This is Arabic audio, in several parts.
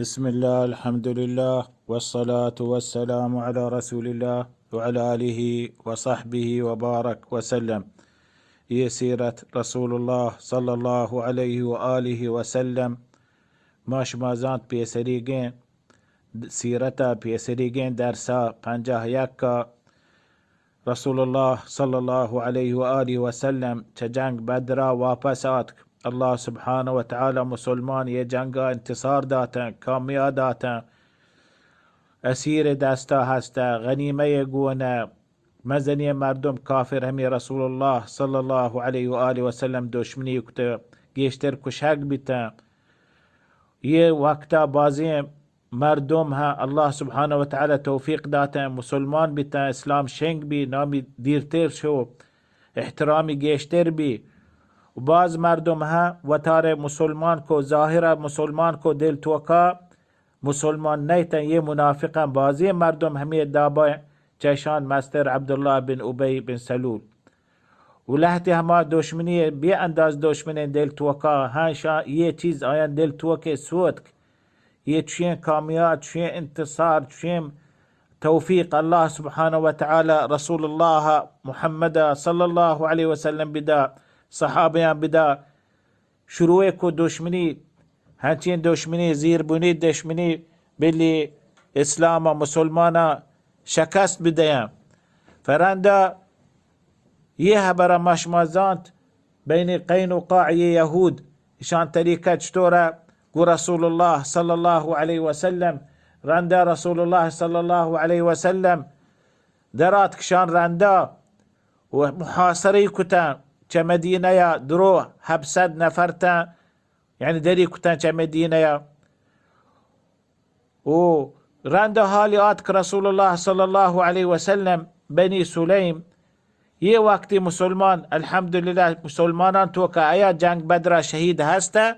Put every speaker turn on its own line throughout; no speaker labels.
بسم الله الحمد لله والصلاة والسلام على رسول الله وعلى آله وصحبه وبارك وسلم. هي سيرة رسول الله صلى الله عليه وآله وسلم ماش مازانت بيسريجين سيرتا بيسريجين درسا پنجاه يكا رسول الله صلى الله عليه وآله وسلم جنگ بدرا واپس آت. الله سبحانه وتعالى مسلمان یہ جنگا انتصار داتا کامیا داتا اسیر دستا هستا غنیمه گونه مزنی مردم کافر همی رسول الله صلى الله عليه وآله وسلم دشمنی کتا گیشتر کشک بیتا یہ وقتا بازی مردم ها الله سبحانه وتعالى توفیق داتا مسلمان بیتا اسلام شنگ بی نامی دیرتر شو احترامی گیشتر بی و بعض مردم ها وطار مسلمان کو ظاهر مسلمان کو دل توکا مسلمان نیتن یہ منافقا بعضی مردم همی دابا چشان مستر عبدالله بن ابی بن سلول و لحتی هما دشمنی بی انداز دشمنی دل توکا هاشا یہ چیز آیان دل توکے سوتک یہ چین کامیات چین انتصار چین توفیق الله سبحانه وتعالى رسول الله محمد صلى الله عليه وسلم بدا صحابیان بدا شروع کو دشمنی هنچین دشمنی زیر بونی دشمنی بلی اسلام و مسلمان شکست بدهیم فرنده یه برا مشمازانت بین قینقاع یهود شان طریقه چطوره گو رسول الله صلی الله علیه وسلم رنده رسول الله صلی الله علیه وسلم درات کشان رنده و محاصره کتن چه مدینه یا درو 700 نفرتا یعنی دری کتن چه مدینه یا و رنده حالی آت که رسول الله صلی الله علیه وسلم بنی سلیم یه وقتی مسلمان الحمدلله مسلمانان تو که آیا جنگ بدر شهید هسته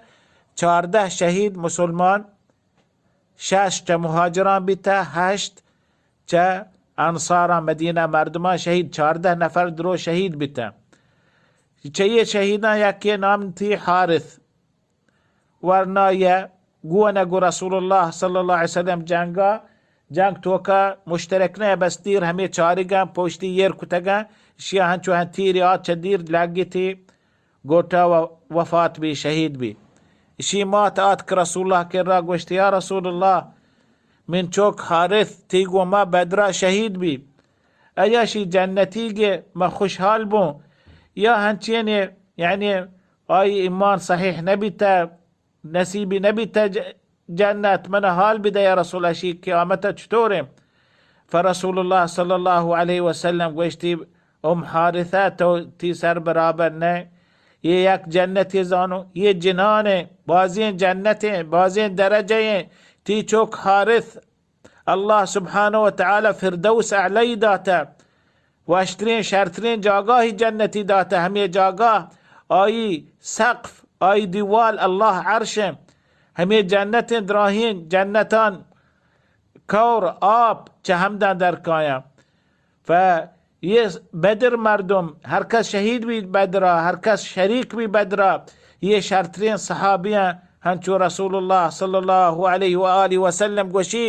14 شهید مسلمان 6 چه مهاجران بیتا 8 چه انصار مدینه مردمان شهید 14 نفر درو شهید بیتا چه شهیدان یکی نام تی حارث ورنا یا گونه گو رسول الله صلی الله علیه وسلم جنگ توکا مشترک نه بس تیر همه چارگان پشتی یر کتگان شیعه هنچو هن تیری آت چه دیر لگی تی گوتا و وفات بی شهید بی شی مات آت که رسول الله کر را گوشت یا رسول الله من چوک حارث تیگو ما بدرا شهید بی ایا شی جنتی گه ما خوشحال بون یا هنچین یعنی آی ایمان صحیح نبیتا نصیبی نبیتا جنت من حال بده یا رسول الله شی قیامت چطوره فرسول الله صلی الله علیه وسلم گوشتی حارثه تو تی سر برابر نه یہ یک جنتی زانو یہ جنان بازی جنت بازی درجه تی چوک حارث الله سبحانه وتعالى فردوس اعلی داتا واشترین شرطرین جاگاهی جنتی داتا همی جاگاه آئی سقف آئی دیوال الله عرشه همی جنت دراهین جنتان کور آب چه همدن در کایا یہ بدر مردم هر کس شهید بی بدرا هر کس شریک بی بدرا یہ شرطرین صحابیان هنچو رسول الله صلی الله علیه و آله و سلم گوشی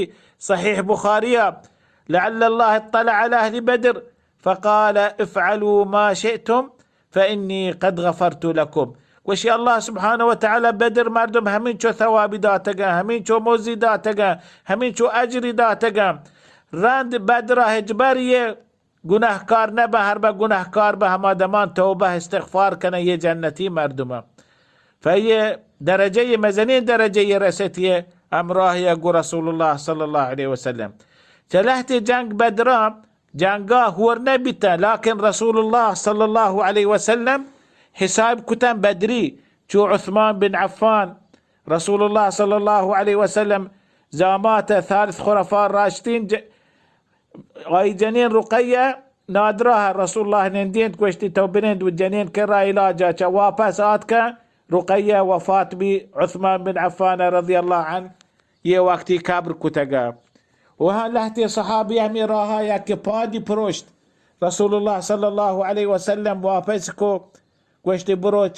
صحیح بخاریا لعل الله اطلع على اهل بدر فقال افعلوا ما شئتم فإني قد غفرت لكم وشي الله سبحانه وتعالى بدر مردم همين شو ثوابي داتگا همين شو موزي داتگا همين شو اجري داتگا رند بدر هجبريه گناهکار نبه هر با گناهکار به هما دمان توبه استغفار کنه یه جنتی مردمه فهي درجه مزنين درجه رسيتيه امراه يقو رسول الله صلى الله عليه وسلم تلحت جنگ بدرام جنگا هور نبیتا لكن رسول الله صلى الله عليه وسلم حساب کتن بدری چو عثمان بن عفان رسول الله صلى الله عليه وسلم زامات ثالث خلفاء الراشدين غاي جنين رقية نادرها رسول الله نندين كوشتي توبنين والجنين كرا علاجا واپس آتك رقية وفات بي عثمان بن عفان رضي الله عنه يه وقتي كابر كتغا وها لحتي صحابي اميراها يكي پادي پروشت رسول الله صلى الله عليه وسلم واپس کو كوشتي برو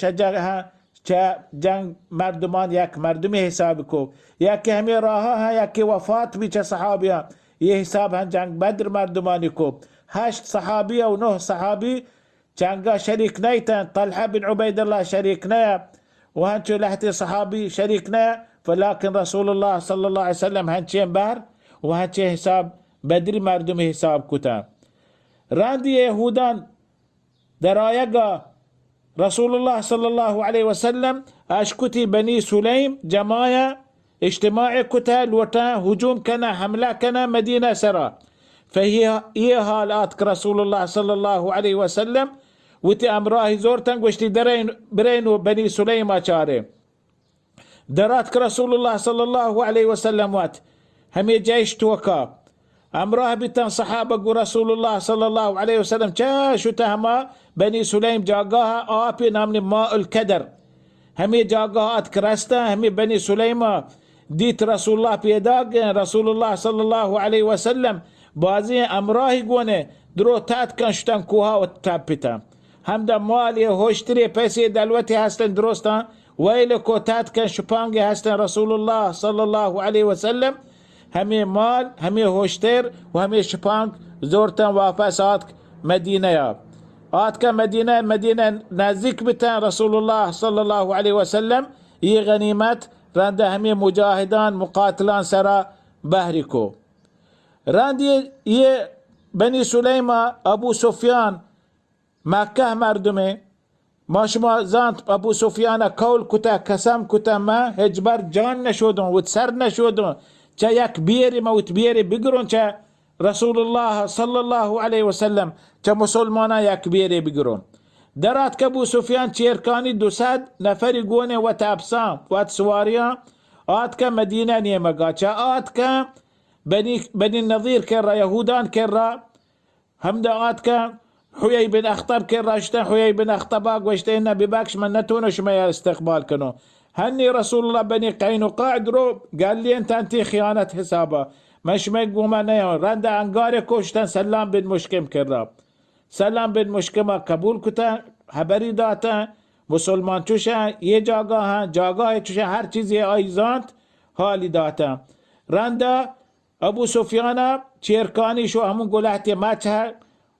چه جنگ مردمان یک مردمی حساب کو، یکی همه راه ها یکی وفات بی چه صحابی ها یه حساب هم جنگ بدر مردمانی کو. 8 صحابی و 9 صحابی جنگا شریک نیتن. طلحه بن عبید الله شریک نیا و هنچو لحتی صحابی شریک نیا، فلكن رسول الله صلی الله علیه وسلم هنچین بر و هنچین حساب بدری مردمی حساب کتا. راندی یهودان در آیگا رسول الله صلى الله عليه وسلم اشكتي بني سليم جماعة اجتماع كتا الوتا هجوم كنا حملة كنا مدينة سرا، فهي حالات رسول الله صلى الله عليه وسلم وتي امراه زورتن وشتي برينو بني سليم اشاره درات رسول الله صلى الله عليه وسلم وات همي جيش توكا امراه بتن صحابة رسول الله صلى الله عليه وسلم شو تهما بني سليم جاقاها آبي نامني ماء الكدر همي جاقاها اتكرستا همي بني سليم ديت رسول الله بيداق رسول الله صلى الله عليه وسلم بازي امراه يقونه درو تات كان شتن كوها وتابتا همدا مالي هوشتري بسي دلوتي هستن دروستا ويلكو تات كان شبانجي هستن رسول الله صلى الله عليه وسلم همي مال همي هوشتر وهمي شبانك زورتن واپس آتك مدينة يا آتك مدينة نازك بتان رسول الله صلى الله عليه وسلم ي غنيمت راند همي مجاهدان مقاتلان سرا بهركو راند ي بني سليمة ابو سفيان مكة مردمه ما شما زانت ابو سفيان كول كتا كسام كتا ما هجبر جان نشودن وتسر نشودن چه یک بیری موت بیری بگرون چه رسول الله صلی الله علیه وسلم چه مسلمانا یک بیری بگرون. درات که ابو سفیان چیرکانی 200 نفری گونه و تابسان و سواریا آت که مدینه نیمگا چه آت که بنی نظیر کرا یهودان کرا همده آت که حوی بن اخطب کرا شتن حوی بن اخطبا گوشته اینا بباکش من نتونه شما استقبال کنو. هني رسول الله بني قينقاع درو قال لي انت خيانة حسابه مش مقوما نيا رند انقاري كوشتن سلام بن مشكم كراب سلام بن مشكمه قبول كتا خبری داتا مسلمان چوشا یہ جاگاه چوشا هر چیزی آیزانت حالی داتا رندا ابو سفیانا چیرکانی شو همون گو لحتی ماچه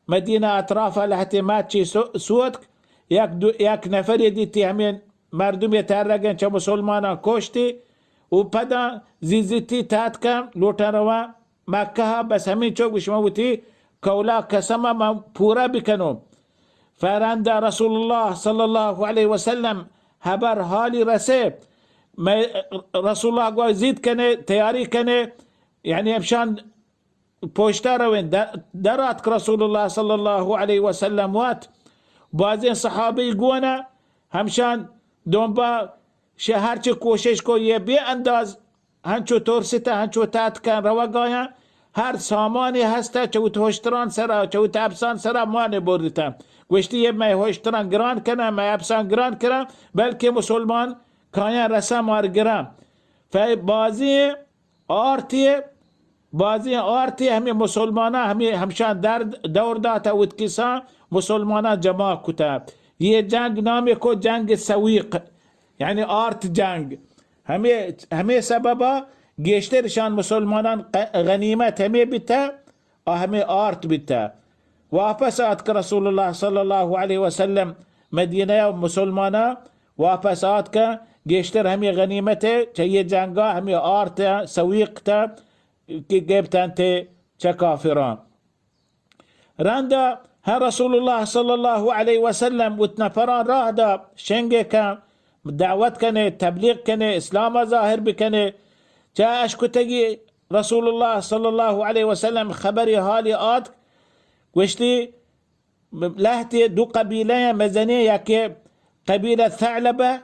مدینه اطرافه لحتی ماچی سودک یک نفر دیتی همین مردم یترگن چه مسلمانا کشتی و پدا زیزیتی تات کم لوٹن روا مکه ها بس همین چوک بشموتی کولا کسما ما پورا بکنو فرند رسول الله صلی الله علیه وسلم هبر حالی رسه رسول الله گوی زید کنه تیاری کنه یعنی امشان پوشتا روین درات رسول الله صلی الله علیه وسلم وات بعضی صحابی گونه همشان دنبا شهر چه کوشش کو یه بی انداز هنچو ترسیتا هنچو تات کن روا گایا هر سامانی هسته چه هشتران سرا چه تابسان سرا مانه بردتا گوشتی یه می هشتران گران کنه می ابسان گران کنه بلکه مسلمان کایا رسا مار گران فی بازی آرتی همی مسلمانا همی همشان دور داتا ودکسا مسلمانا جماع کتا یہ جنگ نامی کو جنگ سویق یعنی آرت جنگ همه سببا گیشترشان مسلمانان غنیمت همه بیتا همه آرت بیتا واپس آت که رسول الله صلی الله علیه وسلم مدینه و مسلمانا واپس آت که گیشتر همه غنیمت چه یہ جنگا همه آرت سویق تا که گیبتن ته چه کافران رنده ها رسول الله صلى الله عليه وسلم وتنفران راهدا شنگه كان دعوت كنه تبليغ كنه اسلام ظاهر بكنه جاء اشكتگي رسول الله صلى الله عليه وسلم خبري حالي آت وشتي لهتي دو قبيلة مزنية كي قبيلة ثعلبة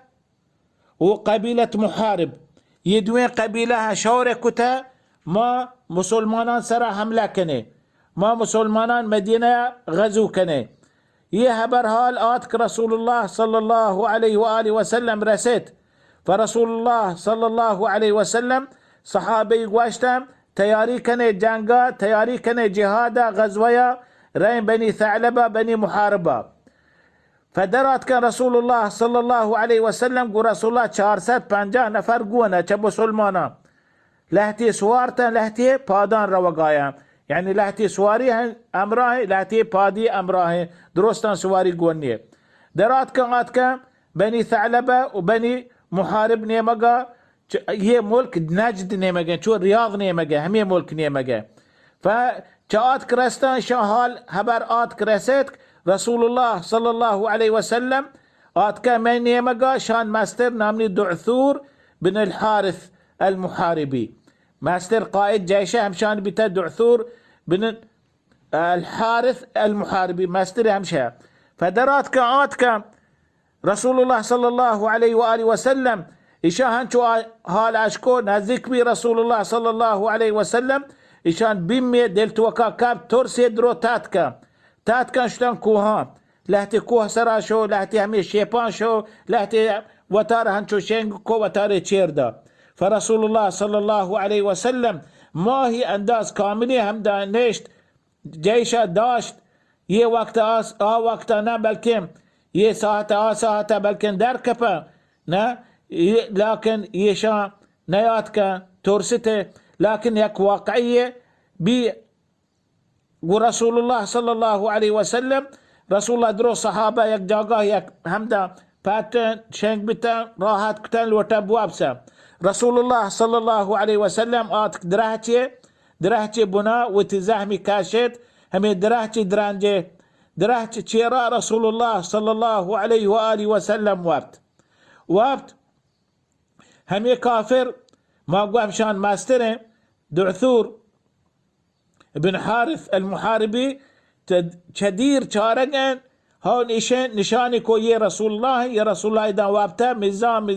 وقبيلة محارب يدوين قبيلة شوركتا ما مسلمان سرا حملة كنه ما مسلمانان مدينة غزو كنه يه هبر حال آتك رسول الله صلى الله عليه وآله وسلم رسيت فرسول الله صلى الله عليه وسلم صحابي قواشتم تياري كنه جنگا تياري كنه جهادا غزويا رين بني ثعلبة بني محاربة فدرات كان رسول الله صلى الله عليه وسلم قو رسول الله 450 نفر قونا چه مسلمانا لهتی سوارتن لهتی پادان روگایا يعني لهتی سواری امراه لهتی پادی امراه درستان سواری قونیه درات كان آت كان بني ثعلبة وبني محارب نيمگا هي ملك نجد نيمگا چو رياض نيمگا همي ملك نيمگا فچاات كرستان شاهال هبر آت كرستك رسول الله صلى الله عليه وسلم آت كان من نيمگا شان ماستر نامني دعثور بن الحارث المحاربي ماستر قائد جيشه همشان بتا دعثور بن الحارث المحاربي ماستر همشا فدرات كآت كان رسول الله صلى الله عليه وآله وسلم إشان شو هال أشكو نزيك بي رسول الله صلى الله عليه وسلم إشان بيمي دلت وكا كاب ترسي درو تاتكا شلون كوهان لهتي كوه سرا شو لهتي همي شيبان شو لهتي وتار هنشو شنكو وتار تشيردا فرسول الله صلى الله عليه وسلم ما هي انداز كاملة هم دا نشت جيشة داشت يه وقت وقت نا بلكن يه ساعة بلكن در كپا نا لكن يشا نياتك ترسته لكن يك واقعية بي ورسول الله صلى الله عليه وسلم رسول الله درو صحابة يك جاگاه يك همدا پاتن شنگ بتا راحت كتن لوتا بوابسا رسول الله صلى الله عليه وسلم آتك درهتي بنا وتزهمي كاشت همي درهتي درانجي درهتي چيرا رسول الله صلى الله عليه وآله وسلم وابت همي كافر ما قوام شان ماستره دعثور بن حارث المحاربي تدير چارگن هون إشان نشاني كو يا رسول الله إذا وابتا مزان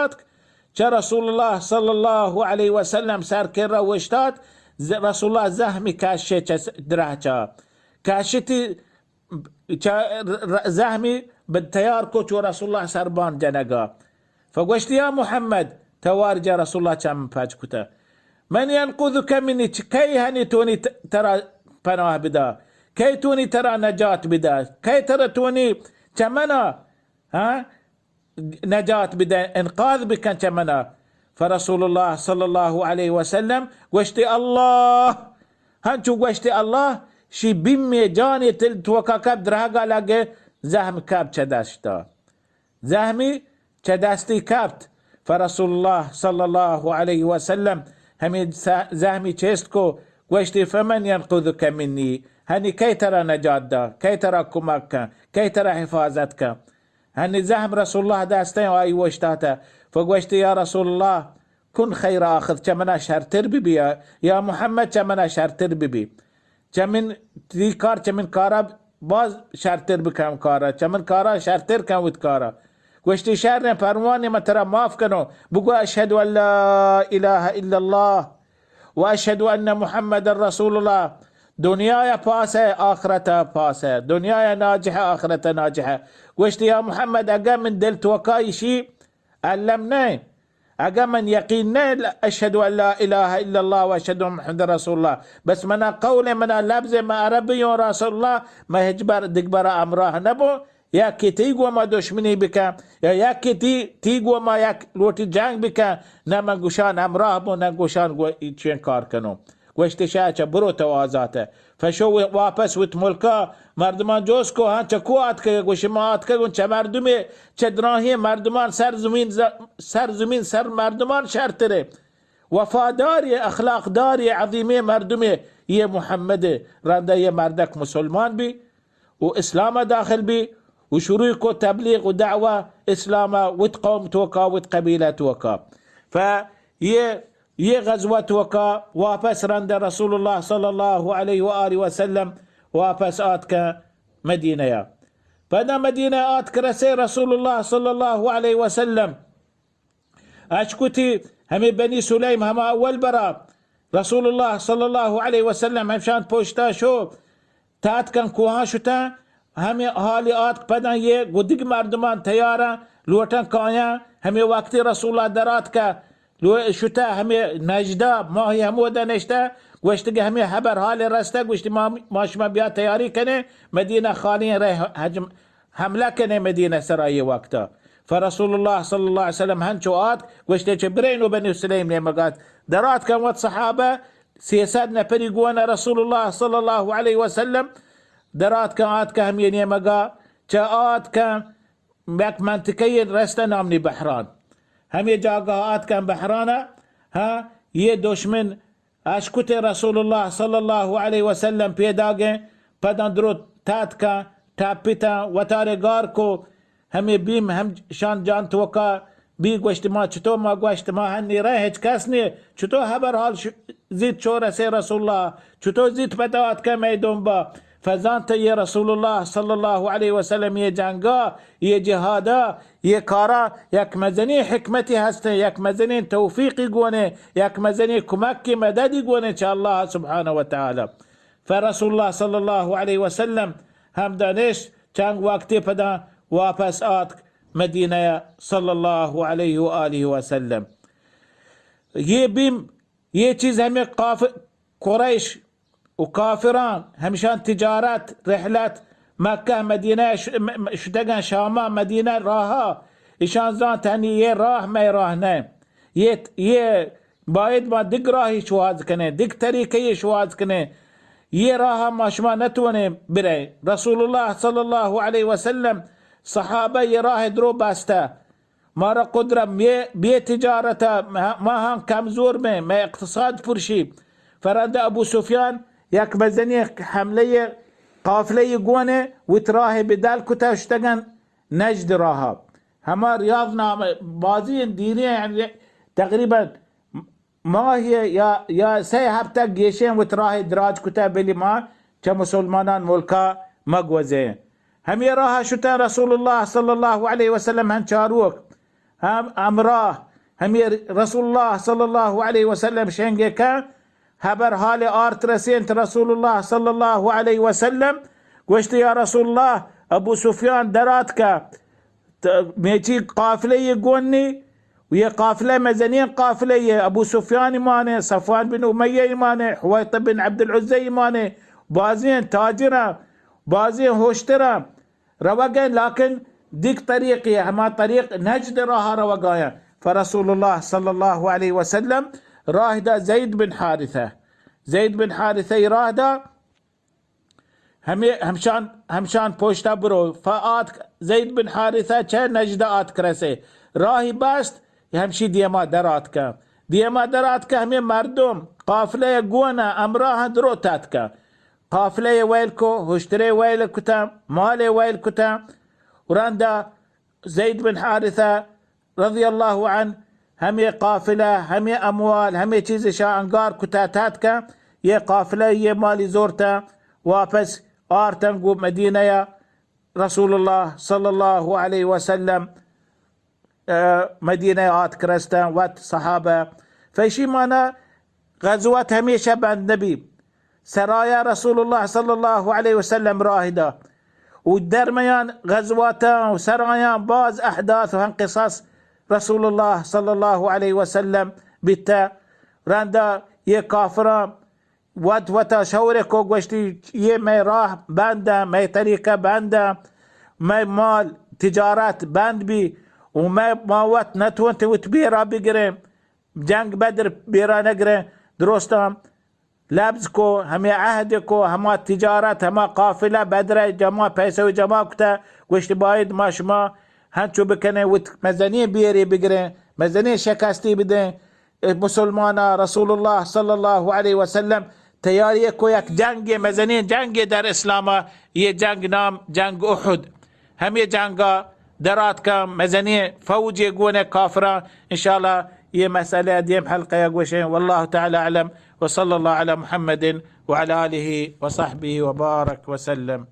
آتك چه رسول الله صلى الله عليه وسلم سر كرة وشتات رسول الله زهمي كاشي درهچا كاشتي زهمي بالتيار كو رسول الله سربان جنقا فقشت يا محمد توارج رسول الله كم فاجكتا من ينقذك مني كي هني توني ترى پناه بدا كي توني ترى نجاة بدا كي ترى توني كمنا نجاة بدا انقاذ بك كمنا فرسول الله صلى الله عليه وسلم وشتي الله هنشو وشتي الله شي بمي جاني توكا كاب درهقا لقى زهم كاب چداشتا زهمي چداستی کبت فرسول الله صلى الله عليه وسلم همي زهمي چست کو گوشتی فمن ينقذك مني هني كي ترى نجات دا كي ترى كمك كي ترى حفاظتك هني زهم رسول الله داستين واي وشتاتا فگوشتی يا رسول الله كن خير آخذ كمنا شرتر ببي يا محمد كمنا شرتر ببي كمن تي كار كمن كارا باز شرتر بكم كارا كمن كارا شرتر كم ود كارا وشتي شهر فرماني ما ترى ماف كانوا بقوا أشهد أن لا إله إلا الله وأشهد أن محمد رسول الله دنياي باسة آخرتها باسة دنياي ناجحة آخرتها ناجحة وشتي يا محمد أقام من دلت وكاي شيء علمنا أقام من يقيننا أشهد أن لا إله إلا الله وأشهد أن محمد رسول الله بس منا قول منا لبز ما عربي رسول الله ما هجبر دقبر أمراه نبو یکی تیگو ما دشمنی بکن یا یکی تیگو ما یک لوتی جنگ بکن نه من گوشان امراه بو نه گوشان چین کار کنم گوشتی شاید برو تو آزاته فشو واپس ویت ملکا مردمان جوز کو ها چه کو آت که گوشی ما آت که چه مردمی چه دراهی مردمان سر زمین سر مردمان شرطره وفاداری اخلاق داری عظیمه مردمی یه محمد رنده یه مردک مسلمان بی و اسلام داخل بی وشرويك وتبليغ ودعوة إسلام وتقوم توكا وتقبيلة توكا يه غزوة توكا وابس رند رسول الله صلى الله عليه وآله وسلم وابس آتك مدينة فدا مدينة آتك رسي رسول الله صلى الله عليه وسلم أشكتي همي بني سليم هما أول برا رسول الله صلى الله عليه وسلم همشان پوشتا شو تاتكن کوهاشتا همه حالی آت پدن یه گودگ مردمان تیاره لوٹن کایا همه وقتی رسول الله درات که لو شتا همه نجدا ماهی همو دنشتا گوشتگه همه حبر حال رسته گوشتی ما شما بیا تیاری کنه مدینه خالی ره حمله کنه مدینه سرای وقتا. فرسول الله صلى الله عليه وسلم هنچو آت گوشته چه برینو بنی سلیم نیمگات درات کن وات صحابه 300 نفری گوانه رسول الله صلى الله عليه وسلم درات کن آت که همی نیمگا چه آت کن یک منطقه رسته نامنی بحران همی جاگه آت کن بحرانه ها یه دشمن اشکت رسول الله صلى الله عليه وسلم پیداگه پدن درو تات که تاپیتا و تارگار کو همی بیم هم شان جان توکا بی گوشت ما چطور ما گوشت ما هنی ره هیچ کس نی چطور هبر حال زید چور سی رسول الله چطور زید بدات که میدون با فزانت یه رسول الله صلی الله علیه و سلم یه جنگا یه جهادا یه کارا یک مزنی حکمتی هسته یک مزنی توفیقی گونه یک مزنی کمکی مددی گونه چه الله سبحانه و تعالی فرسول الله صلی الله علیه و سلم هم دانش چند وقتی پدا واپس آت مدینه صلی الله علیه و آله و سلم یہ بیم یہ چیز ہمیں قریش و کافران همشان تجارت رحلت مکه مدینه شدگن شاما مدینه راها ایشان زانت هنی یہ راه میں راه نه یہ باید ما دیگ راهی شواز کنه دیگ طریقه شواز کنه یہ راہ ما شما نتونه بره رسول الله صلی الله علیه و سلم صحابه یہ راہ درو باسته مارا قدرم بی تجارتا ما هم کمزور میں اقتصاد پرشی فرند ابو سفیان یک مزنی حمله قافله گونه وتراه بدال کتا اشتگن نجد راها هما رياض نام بازی دینی يعني تقریبا ماهی یا 3 هفته گیشن وتراه دراج کتا بلی ما چه مسلمانان ملکا مگوزه همی راه شتا رسول الله صلی الله علیه وسلم هن چاروک هم امراه همی رسول الله صلی الله علیه وسلم شنگه که هبر حال آرت رسینت رسول الله صلی الله علیه وسلم گوشت یا رسول الله ابو سفیان درات که میچی قافله گونی و یه قافله مزنین قافله ابو سفیان ایمانه صفوان بن امیه ایمانه حویط بن عبد العزه ایمانه بازین تاجره بازین هوشتره روگن لكن ديك طريقي هما طريق نجد راها روقايا فرسول الله صلى الله عليه وسلم راهدا زيد بن حارثة زيد بن حارثة راهدا همشان پوشتا برو فآت زيد بن حارثة چه نجد آت کرسه راهی باست همشی دیما درات که دیما درات که همه مردم قافله گونه امراه درو تات که قافله ويل کو هشتري ويل كتا مال ويل كتا وراندا زيد بن حارثة رضي الله عنه همي قافلة همي أموال همي چیز شانگار كتا تاتكا يه قافلة يه مالي زورتا واپس آرتن قوب مدينة رسول الله صلى الله عليه وسلم مدينة آت كرستا وات صحابة فشي مانا غزوات هميشة بعد النبي سرايا رسول الله صلى الله عليه وسلم راهدا ودرميان غزواتا وسرايا باز أحداث وانقصاص رسول الله صلى الله عليه وسلم بتا راندا يه كافرا وتا شوركو گوشتی يه مي راه باندا مي طريقة باندا مي مال تجارات باند بي وما وات نتونت وتبيرا بقري جنگ بدر بيرا نقري دروستا لبز کو همه عهد کو همه تجارت همه قافله بدره جماع پیسه و جماع کتا گوشت باید ما شما هنچو بکنه و مزنی بیاری بگره مزنی شکستی بده مسلمانا رسول الله صلی الله علیه و سلم تیاری کو یک جنگ مزنی جنگ در اسلام یہ جنگ نام جنگ احد همه جنگا درات کم مزنی فوجی گونه کافران انشاءالله یہ مسألة ديم حلقة يقوشين والله تعالى أعلم وصلى الله على محمد وعلى آله وصحبه وبارك وسلم.